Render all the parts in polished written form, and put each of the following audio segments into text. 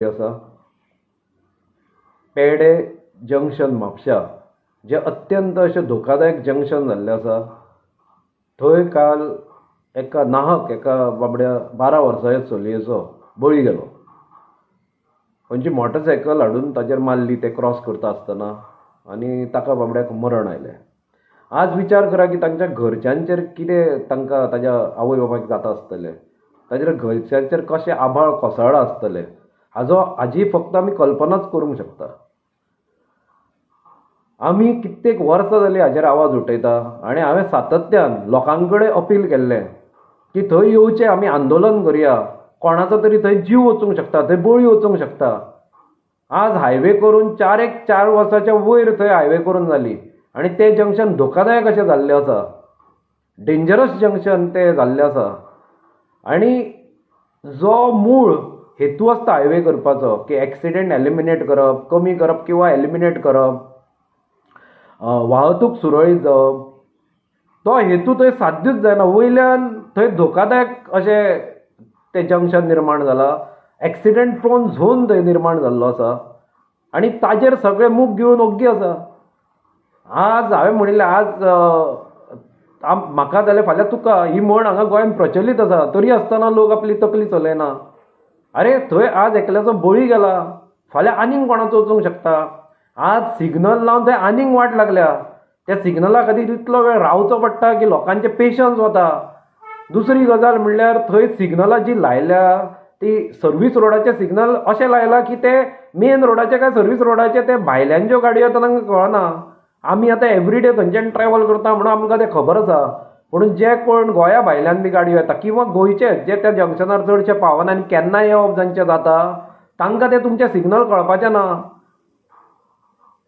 आसा पेडे जंक्शन म्हापशा जे अत्यंत अशें धोकादायक जंक्शन जाल्लें आसा. थंय काल एका नाहक एका बाबड्या 12 वर्सांच्या चलयेचो बळी गेलो. खंयची मोटरसायकल हाडून ताचेर मारली ते क्रॉस करता आसतना आनी ताका बाबड्याक मरण आयलें. आज विचार करा की तांच्या घरच्यांचेर कितें तांकां ताज्या आवय बापायक जाता आसतलें, ताजेर घरच्यांचेर कशें आबाळ कोसळ्ळां आसतलें हाजी फक्त आमी कल्पनाच करूंक शकता. आमी कित्येक वर्सां जालीं हाचेर आवाज उठयता आनी हांवें सातत्यान लोकां कडेन अपील केल्लें की थंय येवचें, आमी आंदोलन करया, कोणाचो तरी थंय जीव वचूंक शकता, थंय बळी वचूंक शकता. आज हायवे करून 4 वर्साच्या वयर थंय हायवे करून जाली आनी तें जंक्शन धोकादायक अशें जाल्लें आसा, डेंजरस जंक्शन तें जाल्लें आसा. आनी जो मूळ हेतू आसता हायवे करपाचो की एक्सिडेंट एलिमिनेट करप, कमी करप किंवा एलिमिनेट करप, वाहतूक सुरळीत जावप, तो हेतू थंय साध्यूच जायना. वयल्यान थंय धोकादायक अशें तें जंक्शन निर्माण जालां, एक्सिडेंट प्रोन झोन थंय निर्माण जाल्लो आसा आनी ताजेर सगळे मूग गिळून ओग्गी आसा. आज हांवें म्हणिल्लें आज म्हाका जाल्यार फाल्यां तुका ही म्हण हांगा गोंयांत प्रचलीत आसा, तरी आसतना लोक आपली तकली चलयना. अरे थंय आज एकल्याचो बळी गेला, फाल्यां आनीक कोणाचो वचूंक शकता. आज सिग्नल लावन थंय आनीक वाट लागल्या, त्या सिग्नला खातीर इतलो वेळ रावचो पडटा की लोकांचे पेशन्स वता. दुसरी गजाल म्हणल्यार थंय सिग्नलां जी लायल्या ती सर्वीस रोडाचे सिग्नल अशें लायला की ते मेन रोडाचे काय सर्वीस रोडाचे ते भायल्यांच्यो गाडयो येता तांकां कळना. आमी आतां एवरीडे थंयच्यान ट्रॅव्हल करता म्हणून आमकां तें खबर आसा, पूण जे कोण गोंया भायल्यान बी गाडयो येता किंवा गोंयचे जे त्या जंक्शनार चडशे पावना आनी केन्नाय येवप जांचें जाता तांकां ते तुमचे सिग्नल कळपाचें ना.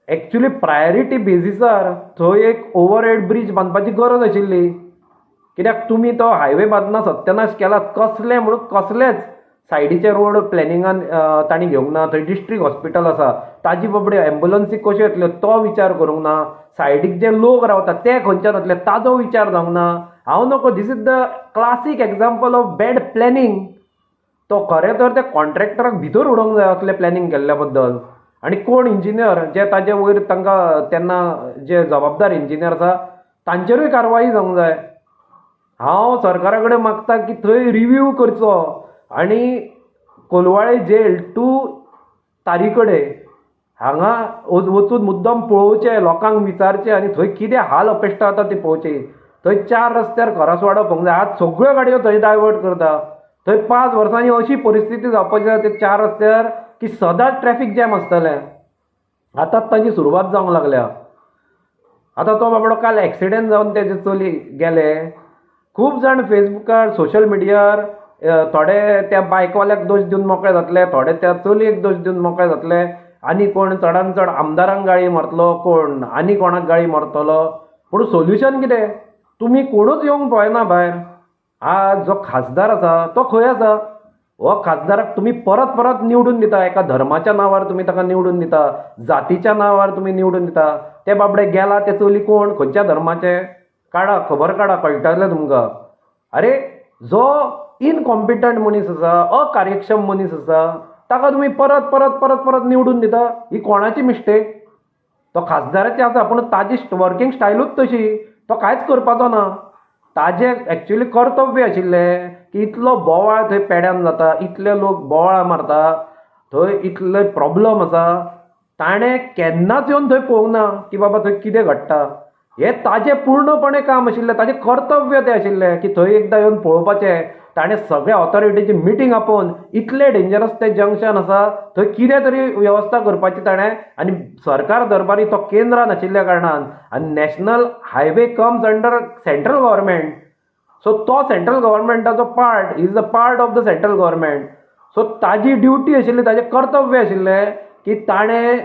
एक्चुली प्रायोरिटी बेजिसार थंय एक ओव्हरहेड ब्रीज बांदपाची गरज आशिल्ली, कित्याक तुमी तो हायवे बांदना सत्यानाश केला. कसले म्हणून कसलेच सायडीचे रोड प्लॅनिंगान तांणी घेवंक ना. थंय डिस्ट्रिक्ट हॉस्पिटल आसा, ताजी बाबडी एम्ब्युलन्सी कश्यो येतल्यो तो विचार करूंक ना. सायडीक जे लोक रावतात ते खंयच्यान येतले ताजो विचार जावंक ना. हांव नको, this is the classic example of bad planning. तो खरें तर त्या कॉन्ट्रॅक्टराक भितर उडोवंक जाय असलें प्लॅनिंग केल्ल्या बद्दल. आनी कोण इंजिनियर जे ताजे वयर तांकां तेन्ना जे जबाबदार इंजिनियर आसा तांचेरूय कारवाई जावंक जाय. हांव सरकारा कडेन मागता की थंय रिव्यू करचो आनी कोलवाळे जेल टू तारीकडे हांगा वचून मुद्दम पळोवचें, लोकांक विचारचें आनी थंय कितें हाल अपेश्टा जाता ती पळोवची. थंय 4 रस्त्यार खरासवाडो पळोवंक जाय. आज सगळ्यो गाडयो थंय डायवर्ट करता. थंय 5 वर्सांनी अशी परिस्थिती जावपाची आसा ते 4 रस्त्यार की सदांच ट्रॅफिक जॅम आसतलें. आतांच ताची सुरवात जावंक लागल्या. आतां तो बाबडो काल एक्सिडेंट जावन तेजे चली गेले. खूब जाण फेसबुकार सोशल मिडियार थोडे त्या बायकवाल्याक दोश दिवन मोकळे जातले, थोडे त्या चलयेक दोश दिवन मोकळे जातले, आनी कोण चडान चड आमदारांक गाळी मारतलो, कोण आनी कोणाक गाळी मारतलो. पूण सोल्युशन कितें? तुमी कोणूच येवंक पळयना भायर. आज जो खासदार आसा तो खंय आसा? हो खासदाराक तुमी परत परत निवडून दिता. एका धर्माच्या नांवार तुमी ताका निवडून दिता, जातीच्या नांवार तुमी निवडून दिता. ते बाबडे गेला ते चली कोण, खंयच्या धर्माचे? काडा, खबर काडा, कळटलें तुमकां. अरे जो इनकॉम्पिटंट मनीस आसा, अकार्यक्षम मनीस आसा, ताका तुमी परत परत परत परत निवडून दिता. ही कोणाची मिस्टेक? तो खासदाराची आसा पूण ताजी वर्किंग स्टायलूच तशी. तो कांयच करपाचो ना. ताजें एक्चुली कर्तव्य आशिल्लें की इतलो बोवाळ थंय पेड्यान जाता, इतले लोक बोवाळ मारता, थंय इतले प्रॉब्लम आसा, ताणें केन्नाच येवन थंय पळोवंक ना की बाबा थंय कितें घडटा. हें ताजें पूर्णपणे काम आशिल्लें, ताजें कर्तव्य तें आशिल्लें की थंय एकदां येवन पळोवपाचें. ताणें सगळ्या ऑथॉरिटीची मिटींग आपोवन इतलें डेंजरस तें जंक्शन आसा थंय कितें तरी वेवस्था करपाची ताणें. आनी सरकार दरबारी तो केंद्रान आशिल्ल्या कारणान आनी national highway comes under central government, so तो सेंट्रल गव्हर्मेंटाचो part is the part of the central government. So ताजी ड्युटी आशिल्ली, ताजें कर्तव्य आशिल्लें की ताणें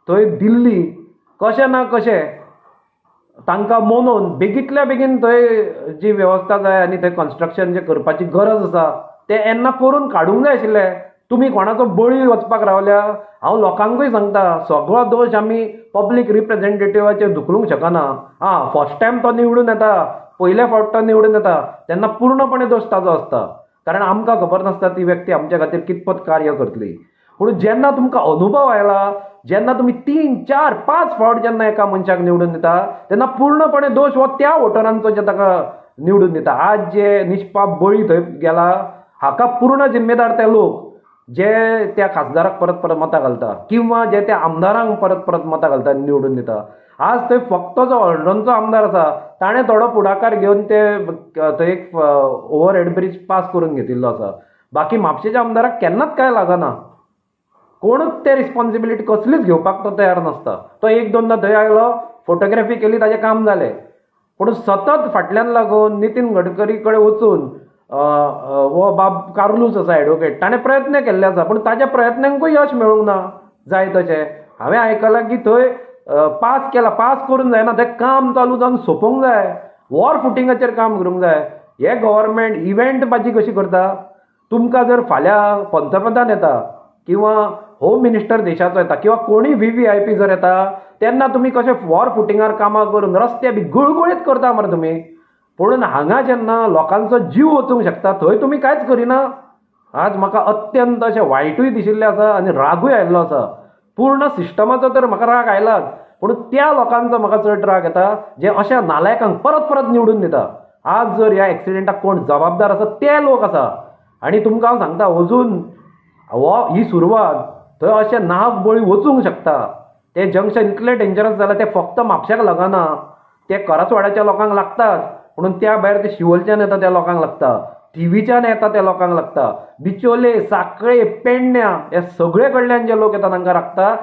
थंय दिल्ली कशें ना कशें तांकां मोनोवन बेगींतल्या बेगीन थंय जी वेवस्था जाय आनी थंय कन्स्ट्रक्शन जें करपाची गरज आसा तें येन्ना करून काडूंक जाय आशिल्लें. तुमी कोणाचो बळी वचपाक रावल्या. हांव लोकांकूय सांगता, सगळो दोश आमी पब्लीक रिप्रेझेंटेटिव्हाचेर धुकलूंक शकना. फर्स्ट टायम तो निवडून येता, पयले फावट तो निवडून येता तेन्ना पूर्णपणे दोश ताजो आसता, कारण आमकां खबर नासता ती व्यक्ती आमच्या खातीर कितपत कार्य करतली. पूण जेन्ना तुमकां अनुभव आयला, जेन्ना तुमी 3, 4, 5 फावट जेन्ना एका मनशाक निवडून दिता तेन्ना पूर्णपणे दोश हो त्या वोटरांचो जे ताका निवडून दिता. आज जे निश्पाप बळी थंय गेला हाका पूर्ण जिम्मेदार ते लोक जे त्या खासदाराक परत परत मतां घालता किंवा जे त्या आमदारांक परत परत मतां घालता आनी निवडून दिता. आज थंय फक्त जो हळडणचो आमदार आसा ताणें थोडो फुडाकार घेवन ते थंय एक ओव्हरहेड ब्रिज पास करून घेतिल्लो आसा. बाकी म्हापशेच्या आमदाराक केन्नाच काय लागना. कोणूच ते रिस्पॉन्सिबिलिटी कसलीच घेवपाक तो तयार नासता. तो एक दोनदा थंय आयलो, फोटोग्राफी केली, ताजें काम जालें. पूण सतत फाटल्यान लागून नितीन गडकरी कडेन वचून हो बाब कार्लूस आसा एडवोकेट, ताणें प्रयत्न केल्ले आसा पूण ताज्या प्रयत्नांकूय यश मेळूंक ना जाय तशें. हांवें आयकलां की थंय पास केला, पास करून जायना, तें काम चालू जावन सोंपोवंक जाय, वॉर फुटिंगाचेर काम करूंक जाय. हे गव्हर्मेंट इव्हेंट बाजी कशी करता? तुमकां जर फाल्यां पंतप्रधान येता किंवा होम मिनिस्टर देशाचो येता किंवा कोणी VVIP जर येता तेन्ना तुमी कशे वॉर फुटिंगार कामां करून रस्ते बी गुळगुळीत करता मरे तुमी. पूण हांगा जेन्ना लोकांचो जीव वचूंक शकता थंय तुमी कांयच करिना. आज म्हाका अत्यंत अशें वायटूय दिशिल्लें आसा आनी रागूय आयिल्लो आसा. पूर्ण सिस्टमाचो तर म्हाका राग आयलाच, पूण त्या लोकांचो म्हाका चड राग येता जे अशा नालायकांक परत परत निवडून दिता. आज जर ह्या एक्सिडेंटाक कोण जबाबदार आसा ते लोक आसा. आनी तुमकां हांव सांगता अजून ही सुरवात, थंय अशें नाहक बळी वचूंक शकता. तें जंक्शन इतलें डेंजरस जालां तें फक्त म्हापश्याक लागना, ते करासवाड्याच्या लोकांक लागतात, म्हणून त्या भायर ते शिवोलच्यान येता त्या लोकांक लागता, थिवीच्यान येता त्या लोकांक लागता, बिचोले, साखळे, पेडण्यां हे सगळे कडल्यान जे लोक येता तांकां लागता.